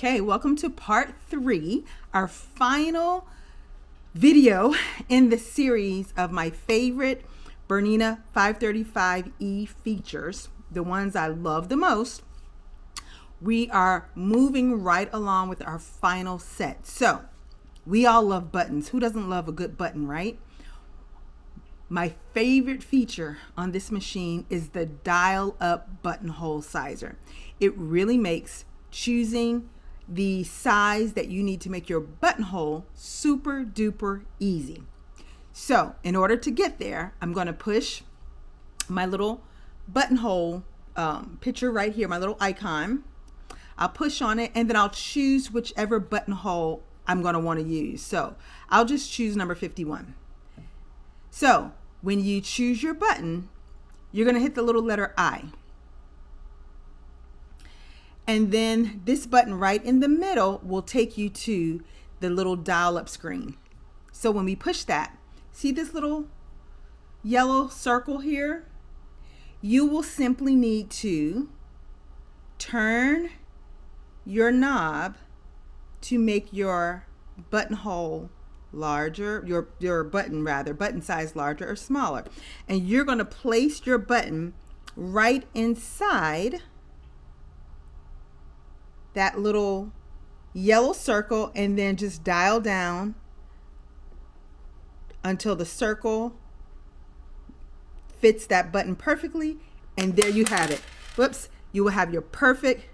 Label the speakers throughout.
Speaker 1: Okay, welcome to part 3, our final video in the series of my favorite BERNINA 535E features, the ones I love the most. We are moving right along with our final set. So, we all love buttons. Who doesn't love a good button, right? My favorite feature on this machine is the dial-up buttonhole sizer. It really makes choosing the size that you need to make your buttonhole super duper easy. So in order to get there, I'm going to push my little buttonhole picture right here, my little icon. I'll push on it and then I'll choose whichever buttonhole I'm going to want to use. So I'll just choose number 51. So when you choose your button, you're going to hit the little letter I. And then this button right in the middle will take you to the little dial-up screen. So when we push that, see this little yellow circle here? You will simply need to turn your knob to make your buttonhole larger, your button size larger or smaller. And you're going to place your button right inside that little yellow circle and then just dial down until the circle fits that button perfectly, and there you have it. Whoops, you will have your perfect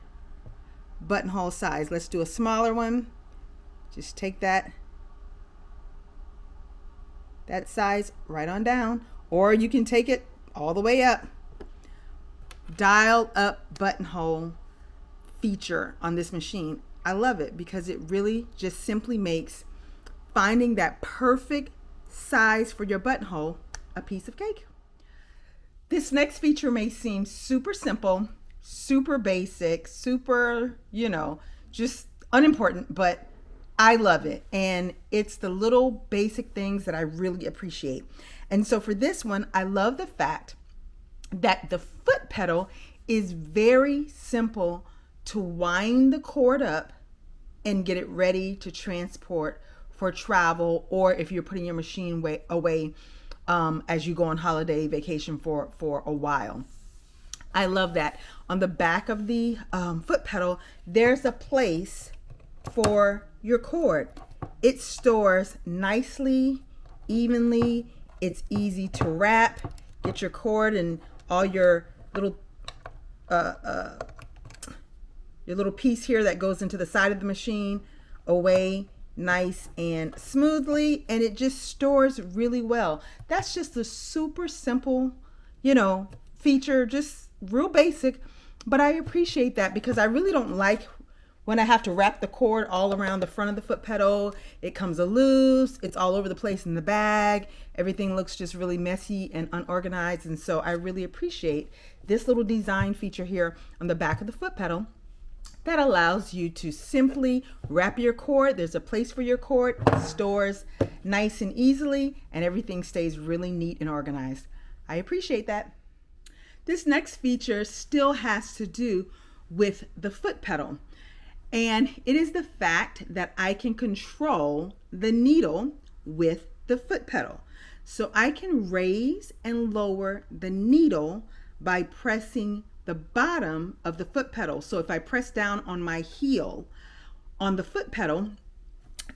Speaker 1: buttonhole size. Let's do a smaller one. Just take that size right on down, or you can take it all the way up. Dial up buttonhole feature on this machine. I love it because it really just simply makes finding that perfect size for your buttonhole a piece of cake. This next feature may seem super simple, super basic, super, just unimportant, but I love it. And it's the little basic things that I really appreciate. And so for this one, I love the fact that the foot pedal is very simple to wind the cord up and get it ready to transport for travel, or if you're putting your machine away as you go on holiday vacation for a while. I love that. On the back of the foot pedal, there's a place for your cord. It stores nicely, evenly. It's easy to wrap. Get your cord and all your little piece here that goes into the side of the machine away nice and smoothly, and it just stores really well. That's just a super simple, feature, just real basic, but I appreciate that because I really don't like when I have to wrap the cord all around the front of the foot pedal. It comes loose, it's all over the place in the bag, everything looks just really messy and unorganized, and so I really appreciate this little design feature here on the back of the foot pedal that allows you to simply wrap your cord. There's a place for your cord, it stores nice and easily, and everything stays really neat and organized. I appreciate that. This next feature still has to do with the foot pedal, and it is the fact that I can control the needle with the foot pedal. So I can raise and lower the needle by pressing the bottom of the foot pedal. So if I press down on my heel on the foot pedal,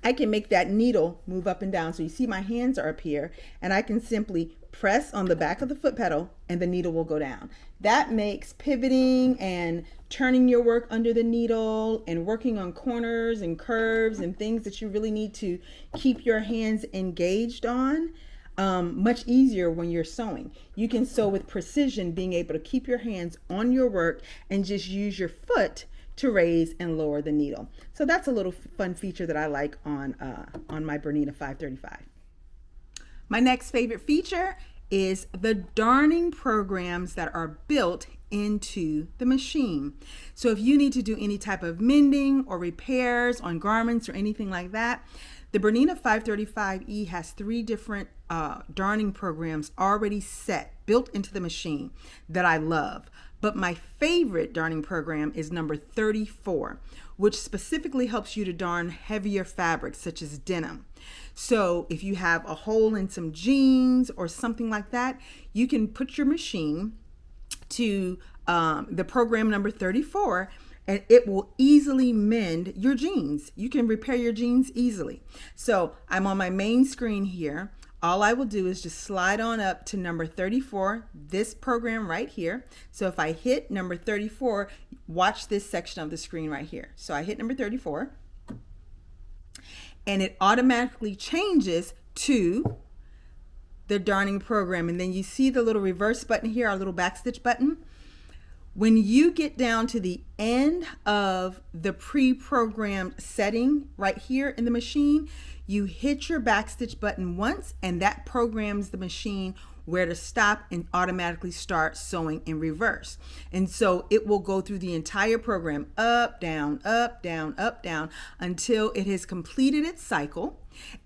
Speaker 1: I can make that needle move up and down. So you see my hands are up here, and I can simply press on the back of the foot pedal and the needle will go down. That makes pivoting and turning your work under the needle and working on corners and curves and things that you really need to keep your hands engaged on much easier when you're sewing. You can sew with precision, being able to keep your hands on your work and just use your foot to raise and lower the needle. So that's a little fun feature that I like on my BERNINA 535. My next favorite feature is the darning programs that are built into the machine. So if you need to do any type of mending or repairs on garments or anything like that, the BERNINA 535E has 3 different darning programs already set, built into the machine that I love. But my favorite darning program is number 34, which specifically helps you to darn heavier fabrics such as denim. So if you have a hole in some jeans or something like that, you can put your machine to the program number 34, and it will easily mend your jeans. You can repair your jeans easily. So I'm on my main screen here. All I will do is just slide on up to number 34, this program right here. So if I hit number 34, watch this section of the screen right here. So I hit number 34, and it automatically changes to the darning program. And then you see the little reverse button here, our little backstitch button. When you get down to the end of the pre-programmed setting right here in the machine, you hit your backstitch button once, and that programs the machine where to stop and automatically start sewing in reverse. And so it will go through the entire program, up, down, up, down, up, down, until it has completed its cycle.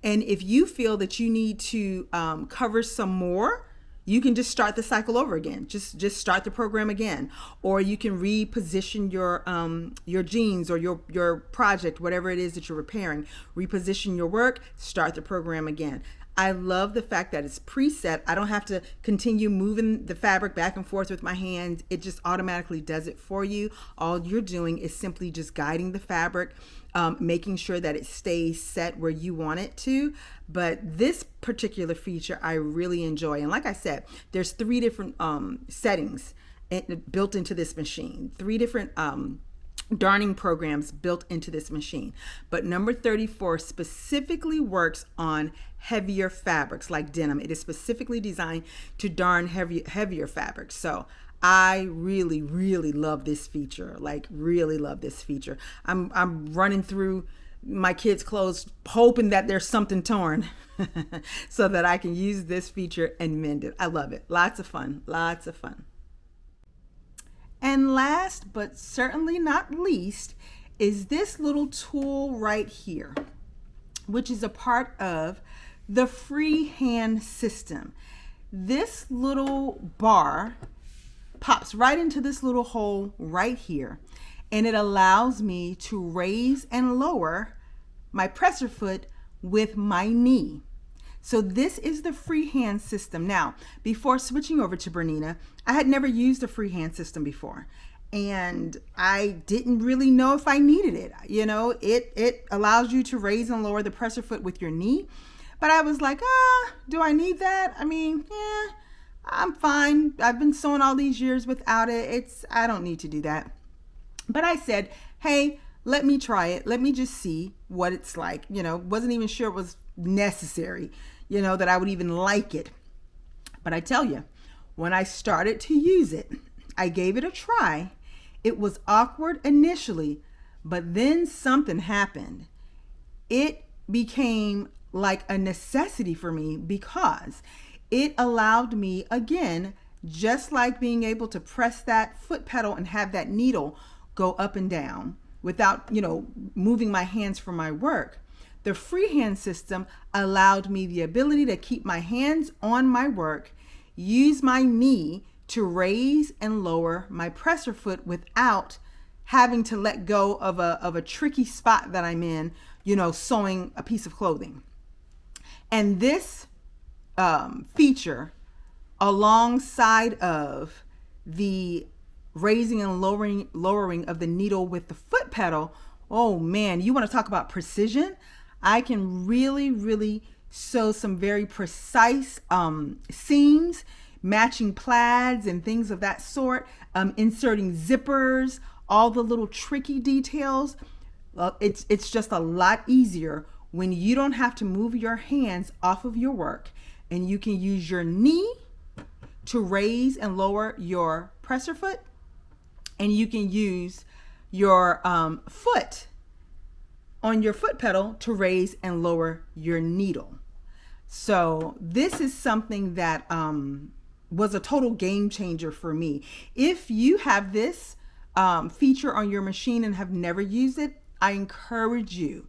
Speaker 1: And if you feel that you need to cover some more, you can just start the cycle over again. Just start the program again, or you can reposition your jeans or your project, whatever it is that you're repairing. Reposition your work, start the program again. I love the fact that it's preset. I don't have to continue moving the fabric back and forth with my hands. It just automatically does it for you. All you're doing is simply just guiding the fabric, making sure that it stays set where you want it to. But this particular feature I really enjoy. And like I said, there's 3 different settings built into this machine, 3 different darning programs built into this machine. But number 34 specifically works on heavier fabrics like denim. It is specifically designed to darn heavier fabrics. So I really, really love this feature. Like, really love this feature. I'm running through my kids' clothes hoping that there's something torn so that I can use this feature and mend it. I love it. Lots of fun. Lots of fun. And last but certainly not least is this little tool right here, which is a part of the freehand system. This little bar pops right into this little hole right here, and it allows me to raise and lower my presser foot with my knee. So this is the freehand system. Now, before switching over to Bernina, I had never used a freehand system before, and I didn't really know if I needed it. You know, it allows you to raise and lower the presser foot with your knee, but I was like, do I need that? I mean, yeah, I'm fine. I've been sewing all these years without it. I don't need to do that. But I said, hey, let me try it. Let me just see what it's like. You know, wasn't even sure it was necessary, you know, that I would even like it. But I tell you, when I started to use it, I gave it a try. It was awkward initially, but then something happened. It became like a necessity for me because it allowed me, again, just like being able to press that foot pedal and have that needle go up and down without, you know, moving my hands from my work. The freehand system allowed me the ability to keep my hands on my work, use my knee to raise and lower my presser foot without having to let go of a tricky spot that I'm in, you know, sewing a piece of clothing. And this feature, alongside of the raising and lowering of the needle with the foot pedal, oh man, you want to talk about precision? I can really sew some very precise seams, matching plaids and things of that sort, inserting zippers, all the little tricky details. It's just a lot easier when you don't have to move your hands off of your work, and you can use your knee to raise and lower your presser foot, and you can use your foot on your foot pedal to raise and lower your needle. So this is something that was a total game changer for me. If you have this feature on your machine and have never used it, I encourage you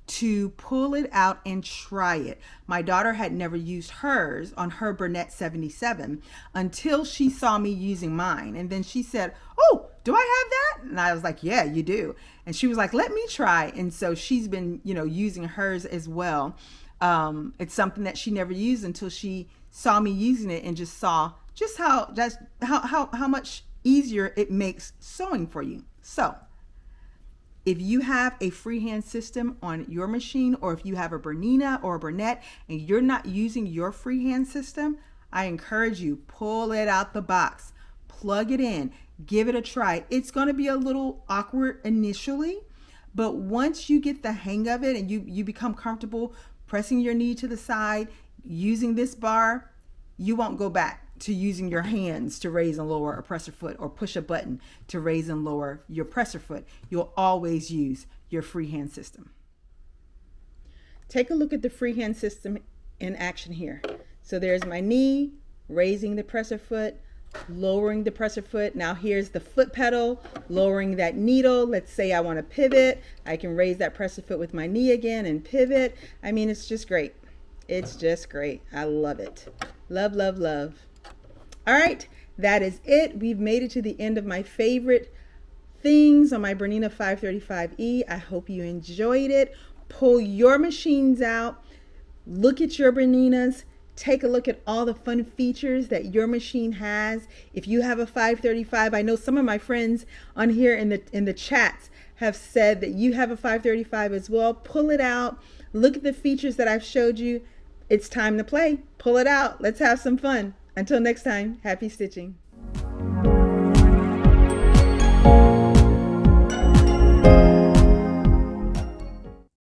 Speaker 1: to pull it out and try it. My daughter had never used hers on her Bernina 77 until she saw me using mine. And then she said, "Oh, do I have that?" And I was like, "Yeah, you do." And she was like, "Let me try." And so she's been, using hers as well. It's something that she never used until she saw me using it and just saw just how much easier it makes sewing for you. So if you have a freehand system on your machine, or if you have a Bernina or a Bernette and you're not using your freehand system, I encourage you, pull it out the box, plug it in, give it a try. It's going to be a little awkward initially, but once you get the hang of it and you become comfortable pressing your knee to the side, using this bar, you won't go back to using your hands to raise and lower a presser foot or push a button to raise and lower your presser foot. You'll always use your freehand system. Take a look at the freehand system in action here. So there's my knee, raising the presser foot, lowering the presser foot. Now here's the foot pedal, lowering that needle. Let's say I want to pivot. I can raise that presser foot with my knee again and pivot. I mean, it's just great. It's just great. I love it. Love, love, love. All right, that is it. We've made it to the end of my favorite things on my Bernina 535E. I hope you enjoyed it. Pull your machines out. Look at your Berninas. Take a look at all the fun features that your machine has. If you have a 535, I know some of my friends on here in the chats have said that you have a 535 as well. Pull it out. Look at the features that I've showed you. It's time to play. Pull it out. Let's have some fun. Until next time, happy stitching.